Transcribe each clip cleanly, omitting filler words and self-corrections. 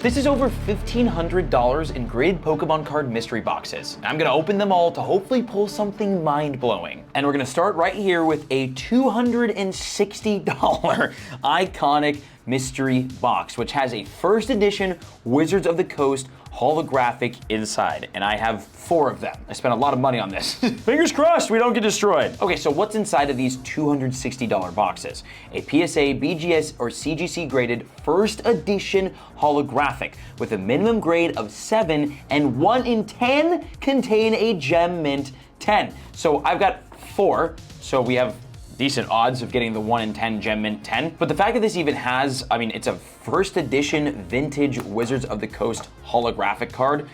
This is over $1,500 in graded Pokemon card mystery boxes. I'm gonna open them all to hopefully pull something mind-blowing. And we're gonna start right here with a $260 iconic mystery box, which has a first edition Wizards of the Coast holographic inside, and I have 4 of them. I spent a lot of money on this. Fingers crossed we don't get destroyed. Okay, so what's inside of these $260 boxes? A PSA, BGS, or CGC graded first edition holographic with a minimum grade of 7 and 1 in 10 contain a gem mint 10. So I've got 4, so we have decent odds of getting the 1 in 10 gem mint 10. But the fact that this even has, I mean, it's a first edition vintage Wizards of the Coast holographic card,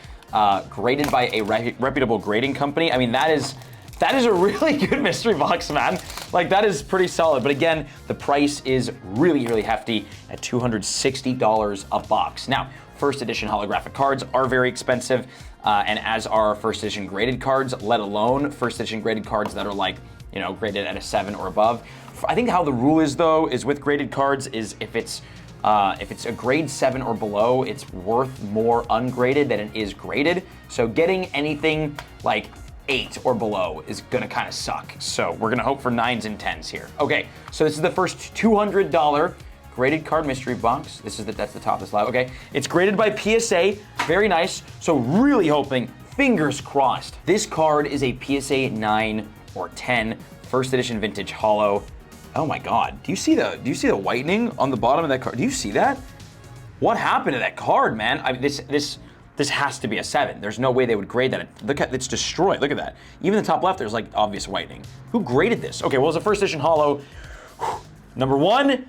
graded by a reputable grading company. I mean, that is a really good mystery box, man. Like, that is pretty solid. But again, the price is really, really hefty at $260 a box. Now, first edition holographic cards are very expensive, and as are first edition graded cards, let alone first edition graded cards that are like, you know, graded at a 7 or above. I think how the rule is, though, is with graded cards is if it's a grade 7 or below, it's worth more ungraded than it is graded. So getting anything like 8 or below is gonna kind of suck. So we're gonna hope for 9s and 10s here. Okay, so this is the first $200 graded card mystery box. That's the top of the slab. Okay, it's graded by PSA. Very nice. So really hoping, fingers crossed, this card is a PSA 9 or 10 first edition vintage holo. Oh my God, do you see the whitening on the bottom of that card? Do you see that? What happened to that card, man? I mean, this has to be a 7. There's no way they would grade that. Look at, it's destroyed. Look at that. Even the top left, there's like obvious whitening. Who graded this? Okay, well, it's a first edition holo. Number 1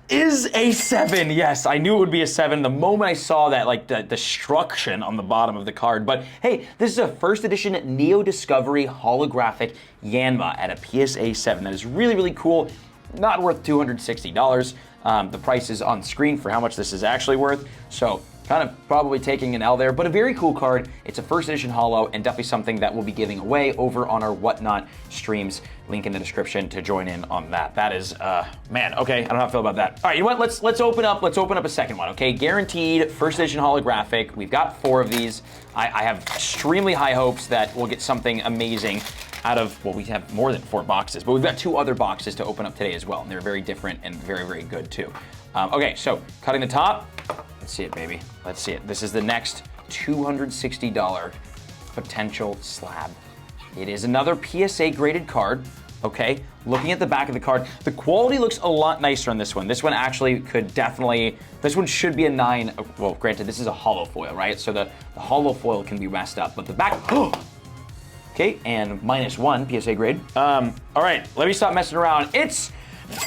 is a 7. Yes, I knew it would be a 7 the moment I saw that, like, the destruction on the bottom of the card. But hey, this is a first edition Neo Discovery holographic Yanma at a PSA 7. That is really, really cool. Not worth $260. The price is on screen for how much this is actually worth. So kind of probably taking an L there, but a very cool card. It's a first edition holo and definitely something that we'll be giving away over on our Whatnot streams. Link in the description to join in on that. That is, man, okay, I don't know how I feel about that. All right, you know what, let's open up a second one, okay? Guaranteed first edition holographic. We've got 4 of these. I have extremely high hopes that we'll get something amazing out of, well, we have more than 4 boxes, but we've got 2 other boxes to open up today as well, and they're very different and very, very good too. Okay, so cutting the top. Let's see it, baby. Let's see it. This is the next $260 potential slab. It is another PSA graded card, okay? Looking at the back of the card, the quality looks a lot nicer on this one. This one actually could definitely, this one should be a 9. Well, granted, this is a holo foil, right? So the holo foil can be messed up, but the back, okay, and -1 PSA grade. All right, let me stop messing around. It's,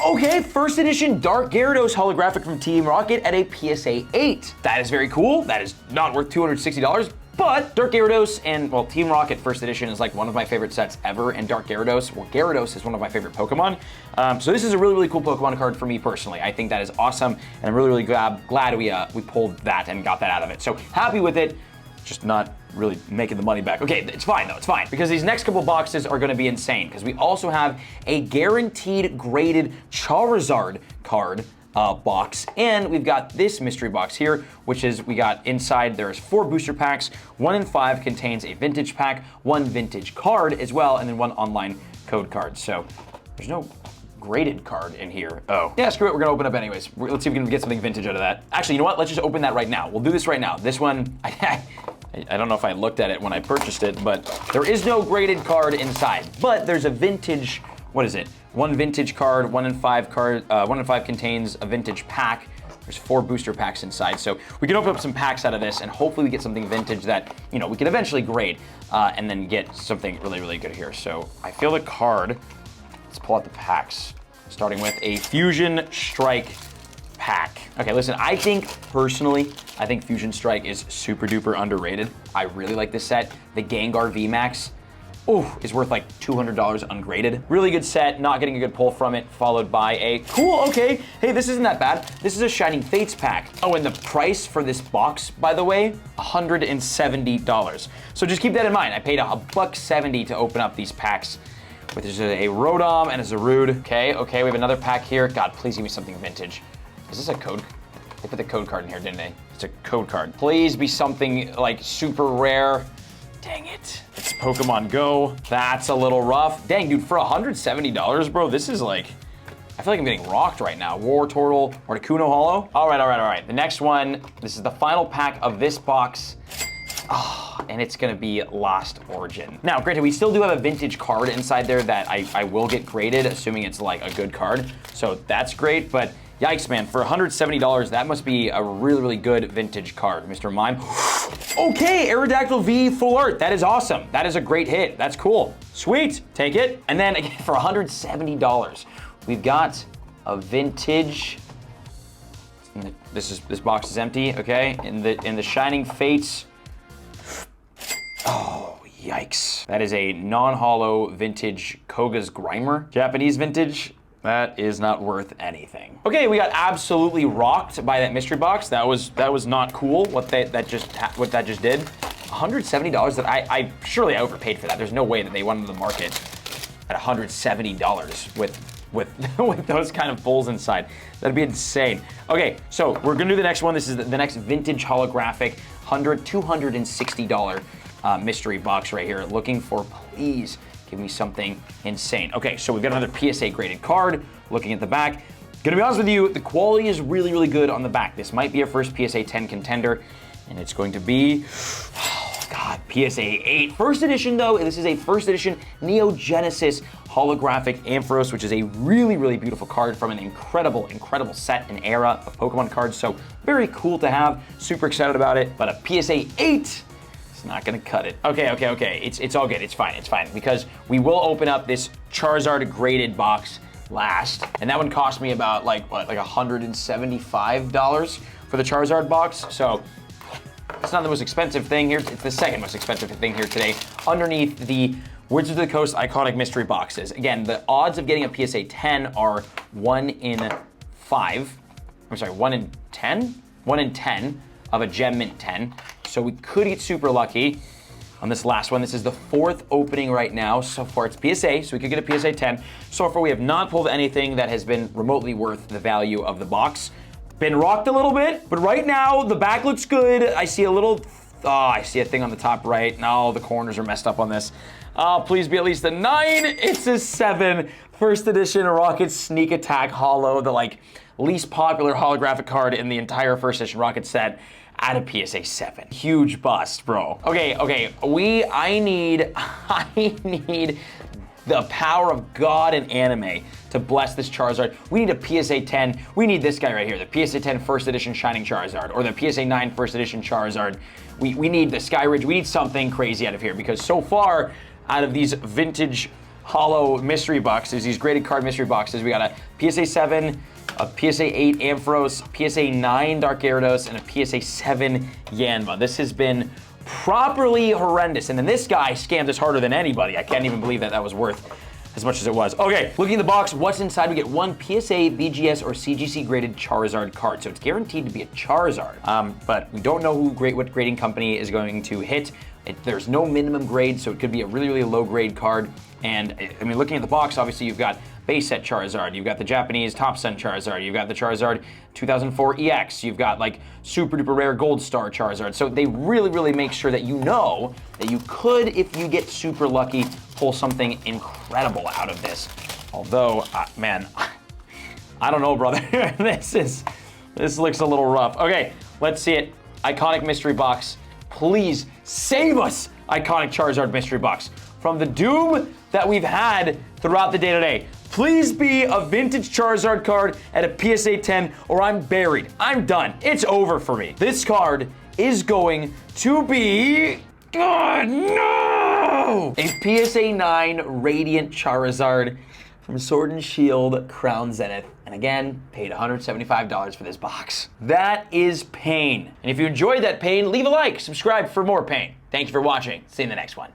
okay, first edition Dark Gyarados holographic from Team Rocket at a PSA 8. That is very cool. That is not worth $260, but Dark Gyarados and, well, Team Rocket first edition is like one of my favorite sets ever, and Dark Gyarados, well, Gyarados is one of my favorite Pokemon. So this is a really, really cool Pokemon card for me personally. I think that is awesome, and I'm really, really glad we pulled that and got that out of it. So happy with it. Just not really making the money back. Okay, it's fine though, it's fine. Because these next couple boxes are gonna be insane, because we also have a guaranteed graded Charizard card box, and we've got this mystery box here, which is, we got inside, there's 4 booster packs, 1 in 5 contains a vintage pack, 1 vintage card as well, and then 1 online code card. So there's no graded card in here. Oh. Yeah, screw it, we're gonna open up anyways. Let's see if we can get something vintage out of that. Actually, you know what? Let's just open that right now. We'll do this right now. This one, I don't know if I looked at it when I purchased it, but there is no graded card inside. But there's a vintage, what is it? 1 vintage card, 1 in 5 card, 1 in 5 contains a vintage pack. There's 4 booster packs inside, so we can open up some packs out of this, and hopefully we get something vintage that, you know, we can eventually grade, and then get something really, really good here. So I feel the card. Let's pull out the packs, starting with a Fusion Strike pack. Okay, listen, I think Fusion Strike is super duper underrated. I really like this set. The Gengar VMAX, is worth like $200 ungraded. Really good set, not getting a good pull from it, followed by a cool, okay, hey, this isn't that bad. This is a Shining Fates pack. Oh, and the price for this box, by the way, $170. So just keep that in mind. I paid $170 to open up these packs. There's a Rotom and a Zarude. Okay, we have another pack here. God, please give me something vintage. Is this a code? They put the code card in here, didn't they? It's a code card. Please be something like super rare. Dang it. It's Pokemon Go. That's a little rough. Dang, dude, for $170, bro, this is like, I feel like I'm getting rocked right now. War Turtle, Articuno Hollow. All right. The next one, this is the final pack of this box. Oh, and it's gonna be Lost Origin. Now, granted, we still do have a vintage card inside there that I will get graded, assuming it's like a good card. So that's great, but yikes, man, for $170, that must be a really, really good vintage card, Mr. Mime. Okay, Aerodactyl V full art. That is awesome. That is a great hit. That's cool. Sweet, take it. And then again, for $170, we've got a vintage. This box is empty, okay? In the Shining Fates. Oh, yikes. That is a non-hollow vintage Koga's Grimer. Japanese vintage. That is not worth anything. Okay, we got absolutely rocked by that mystery box. That was not cool. What that just did. $170. That I surely overpaid for that. There's no way that they went into the market at $170 with those kind of pulls inside. That'd be insane. Okay, so we're gonna do the next one. This is the next vintage holographic $260 mystery box right here. Looking for, please give me something insane. Okay, so we've got another PSA graded card. Looking at the back, gonna be honest with you, the quality is really, really good on the back. This might be a first PSA 10 contender, and it's going to be, oh God, PSA 8. First edition though, this is a first edition Neo Genesis holographic Ampharos, which is a really, really beautiful card from an incredible, incredible set and era of Pokemon cards. So very cool to have, super excited about it, but a PSA 8, not gonna cut it. Okay. It's all good. It's fine. Because we will open up this Charizard graded box last, and that one cost me about like $175 for the Charizard box. So it's not the most expensive thing here. It's the second most expensive thing here today. Underneath the Wizards of the Coast iconic mystery boxes. Again, the odds of getting a PSA 10 are 1 in 5. I'm sorry, 1 in 10? 1 in 10 of a Gem Mint 10. So we could get super lucky on this last one. This is the 4th opening right now. So far it's PSA, so we could get a PSA 10. So far we have not pulled anything that has been remotely worth the value of the box. Been rocked a little bit, but right now the back looks good. I see a little, I see a thing on the top right. No, the corners are messed up on this. Please be at least a 9. It's a 7. First edition Rocket Sneak Attack Holo, the like least popular holographic card in the entire first edition Rocket set. At a PSA 7. Huge bust, bro. Okay. I need the power of God and anime to bless this Charizard. We need a PSA 10. We need this guy right here, the PSA 10 first edition Shining Charizard, or the PSA 9 first edition Charizard. We need the Skyridge. We need something crazy out of here, because so far, out of these vintage holo mystery boxes, these graded card mystery boxes, we got a PSA 7, a PSA 8 Ampharos, PSA 9 Dark Gyarados, and a PSA 7 Yanma. This has been properly horrendous. And then this guy scammed us harder than anybody. I can't even believe that was worth as much as it was. Okay, looking at the box, what's inside? We get one PSA, BGS, or CGC graded Charizard card. So it's guaranteed to be a Charizard. But we don't know what grading company is going to hit. There's no minimum grade, so it could be a really, really low grade card. And I mean, looking at the box, obviously you've got base set Charizard, you've got the Japanese Top Sun Charizard, you've got the Charizard 2004 EX, you've got like super duper rare Gold Star Charizard. So they really, really make sure that you know that you could, if you get super lucky, pull something incredible out of this. Although, man, I don't know, brother. This looks a little rough. Okay, let's see it. Iconic mystery box. Please save us, iconic Charizard mystery box, from the doom that we've had throughout the day today. Please be a vintage Charizard card at a PSA 10, or I'm buried. I'm done. It's over for me. This card is going to be, God, no! A PSA 9 Radiant Charizard from Sword and Shield Crown Zenith. And again, paid $175 for this box. That is pain. And if you enjoyed that pain, leave a like, subscribe for more pain. Thank you for watching. See you in the next one.